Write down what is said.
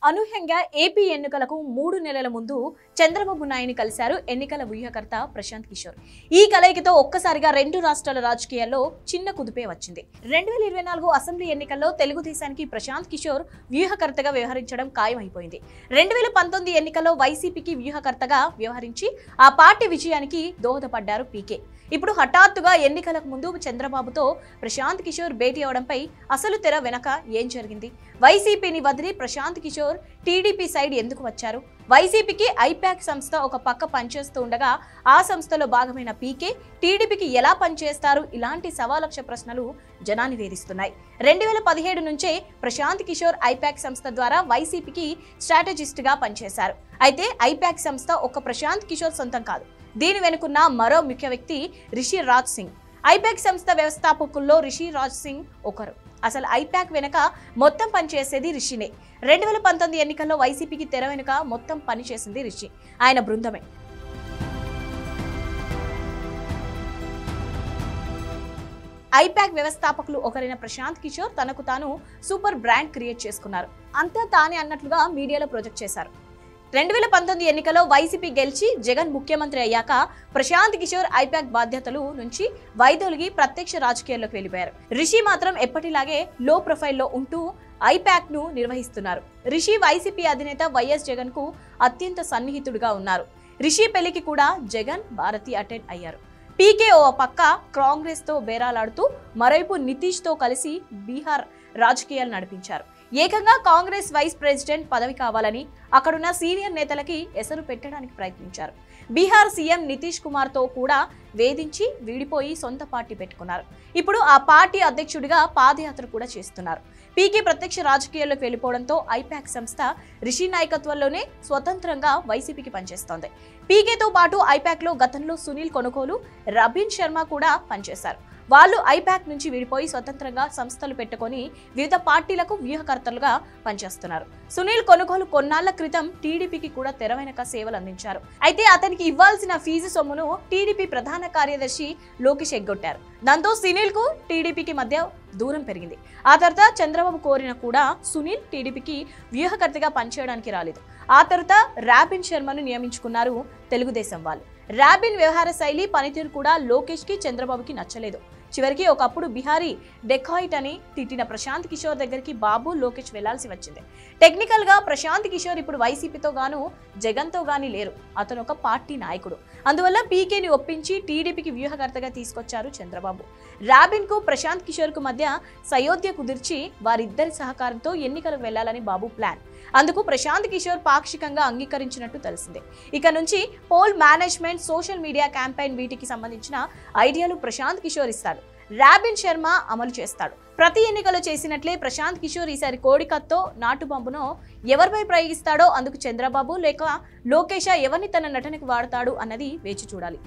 అనూహ్యంగా ఏపీ ఎన్నికలకు 3 నెలల ముందు చంద్రబాబు నాయుడిని కలిశారు ఎన్నికల వ్యూహకర్త ప్రశాంత్ కిషోర్. ఈ కలయికతో ఒక్కసారిగా రెండు రాష్ట్రాల రాజకీయాల్లో చిన్న కుదుపే వచ్చింది. 2024 అసెంబ్లీ ఎన్నికల్లో తెలుగుదేశానికి ప్రశాంత్ కిషోర్ వ్యూహకర్తగా వ్యవహరించడం ఖాయమైపోయింది. 2019 ఎన్నికల్లో వైసీపీకి వ్యూహకర్తగా వ్యవహరించి ఆ పార్టీ విజయానికి దోహదపడ్డారు పీకే. ఇప్పుడు హఠాత్తుగా ఎన్నికలకు ముందు చంద్రబాబుతో ప్రశాంత్ కిషోర్ భేటీ అవడంపై అసలు తెర వెనక ఏం జరిగింది? వైసీపీని వదిలి ప్రశాంత్ కిషోర్ టీడీపీ సైడ్ ఎందుకు వచ్చారు? వైసీపీకి ఐపాక్ సంస్థ ఒక పక్క పనిచేస్తూ ఉండగా ఆ సంస్థలో భాగమైన పీకే టీడీపీకి ఎలా పనిచేస్తారు? ఇలాంటి సవాలక్ష ప్రశ్నలు జనాన్ని వేధిస్తున్నాయి. 2017 నుంచే ప్రశాంత్ కిషోర్ ఐపాక్ సంస్థ ద్వారా వైసీపీకి స్ట్రాటజిస్ట్ గా పనిచేశారు. అయితే ఐపాక్ సంస్థ ఒక్క ప్రశాంత్ కిషోర్ సొంతం కాదు. దీని వెనుకున్న మరో ముఖ్య వ్యక్తి రిషి రాజ్ సింగ్. ఐపాక్ సంస్థ వ్యవస్థాపకుల్లో రిషి రాజ్ సింగ్ ఒకరు. అసలు ఐపాక్ వెనుక మొత్తం పనిచేసేది రిషినే. 2019 ఎన్నికల్లో వైసీపీకి తెర వెనుక మొత్తం పనిచేసింది రిషి, ఆయన బృందమే. ఐపాక్ వ్యవస్థాపకులు ఒకరైన ప్రశాంత్ కిషోర్ తనకు తాను సూపర్ బ్రాండ్ క్రియేట్ చేసుకున్నారు. అంతా తానే అన్నట్లుగా మీడియాలో ప్రొజెక్ట్ చేశారు. 2019 ఎన్నికల్లో వైసీపీ గెలిచి జగన్ ముఖ్యమంత్రి అయ్యాక ప్రశాంత్ కిషోర్ ఐపాక్ బాధ్యతలు నుంచి వైదొలిగి ప్రత్యక్ష రాజకీయాల్లోకి వెళ్లిపోయారు. రిషి మాత్రం ఎప్పటిలాగే లో ప్రొఫైల్లో ఉంటూ ఐపాక్ ను నిర్వహిస్తున్నారు. రిషి వైసీపీ అధినేత వైఎస్ జగన్ కు అత్యంత సన్నిహితుడిగా ఉన్నారు. రిషి పెళ్లికి కూడా జగన్, భారతి అటెండ్ అయ్యారు. పీకే ఓ పక్క కాంగ్రెస్ తో బేరాలాడుతూ మరోవైపు నితీష్ తో కలిసి బీహార్ రాజకీయాలు నడిపించారు. ఏకంగా కాంగ్రెస్ వైస్ ప్రెసిడెంట్ పదవి కావాలని అక్కడున్న సీనియర్ నేతలకి ఎసరు పెట్టడానికి ప్రయత్నించారు. బీహార్ సీఎం నితీష్ కుమార్ తో కూడా వేధించి విడిపోయి సొంత పార్టీ పెట్టుకున్నారు. ఇప్పుడు ఆ పార్టీ అధ్యక్షుడిగా పాదయాత్ర కూడా చేస్తున్నారు. పీకే ప్రత్యక్ష రాజకీయాల్లోకి వెళ్లిపోవడంతో ఐపాక్ సంస్థ రిషి నాయకత్వంలోనే స్వతంత్రంగా వైసీపీకి పనిచేస్తోంది. పీకేతో పాటు ఐపాక్ లో గతంలో సునీల్ కొనుగోలు, రబీన్ శర్మ కూడా పనిచేశారు. వాళ్ళు ఐపాక్ నుంచి విడిపోయి స్వతంత్రంగా సంస్థలు పెట్టుకొని వివిధ పార్టీలకు వ్యూహకర్తలుగా పనిచేస్తున్నారు. సునీల్ కొనుగోలు కొన్నాళ్ల క్రితం టీడీపీకి కూడా తెర వెనుక సేవలు అందించారు. అయితే అతనికి ఇవ్వాల్సిన ఫీజు సొమ్మును టీడీపీ ప్రధాన కార్యదర్శి లోకేష్ ఎగ్గొట్టారు. దాంతో సునీల్ కు టీడీపీకి మధ్య దూరం పెరిగింది. ఆ తర్వాత చంద్రబాబు కోరిన కూడా సునీల్ టీడీపీకి వ్యూహకర్తగా పనిచేయడానికి రాలేదు. ఆ తర్వాత రాబిన్ శర్మను నియమించుకున్నారు తెలుగుదేశం వాళ్ళు. రాబిన్ వ్యవహార శైలి, పనితీరు కూడా లోకేష్ కి, చంద్రబాబుకి నచ్చలేదు. చివరికి ఒకప్పుడు బిహారీ డెకాయిట్ అని తిట్టిన ప్రశాంత్ కిషోర్ దగ్గరికి బాబు, లోకేష్ వెళ్లాల్సి వచ్చింది. టెక్నికల్ గా ప్రశాంత్ కిషోర్ ఇప్పుడు వైసీపీతో గాను జగన్ తో గానీ లేరు. అతను ఒక పార్టీ నాయకుడు. అందువల్ల పీకేని ఒప్పించి టీడీపీకి వ్యూహకర్తగా తీసుకొచ్చారు చంద్రబాబు. రాబిన్ కు, ప్రశాంత్ కిషోర్ కు మధ్య సయోధ్య కుదిర్చి వారిద్దరి సహకారంతో ఎన్నికలకు వెళ్లాలని బాబు ప్లాన్. అందుకు ప్రశాంత్ కిషోర్ పాక్షికంగా అంగీకరించినట్టు తెలిసిందే. ఇక నుంచి poll management, social media campaign వీటికి సంబంధించిన ఐడియాలు ప్రశాంత్ కిషోర్ ఇస్తాడు. రాబిన్ శర్మ అమలు చేస్తాడు. ప్రతి ఎన్నికలో చేసినట్లే ప్రశాంత్ కిషోర్ ఈసారి కోడికత్తో నాటు బాంబును ఎవరిపై ప్రయోగిస్తాడో, అందుకు చంద్రబాబు లేక లోకేష్ ఎవరిని తన నటనకు వాడతాడు అన్నది వేచి చూడాలి.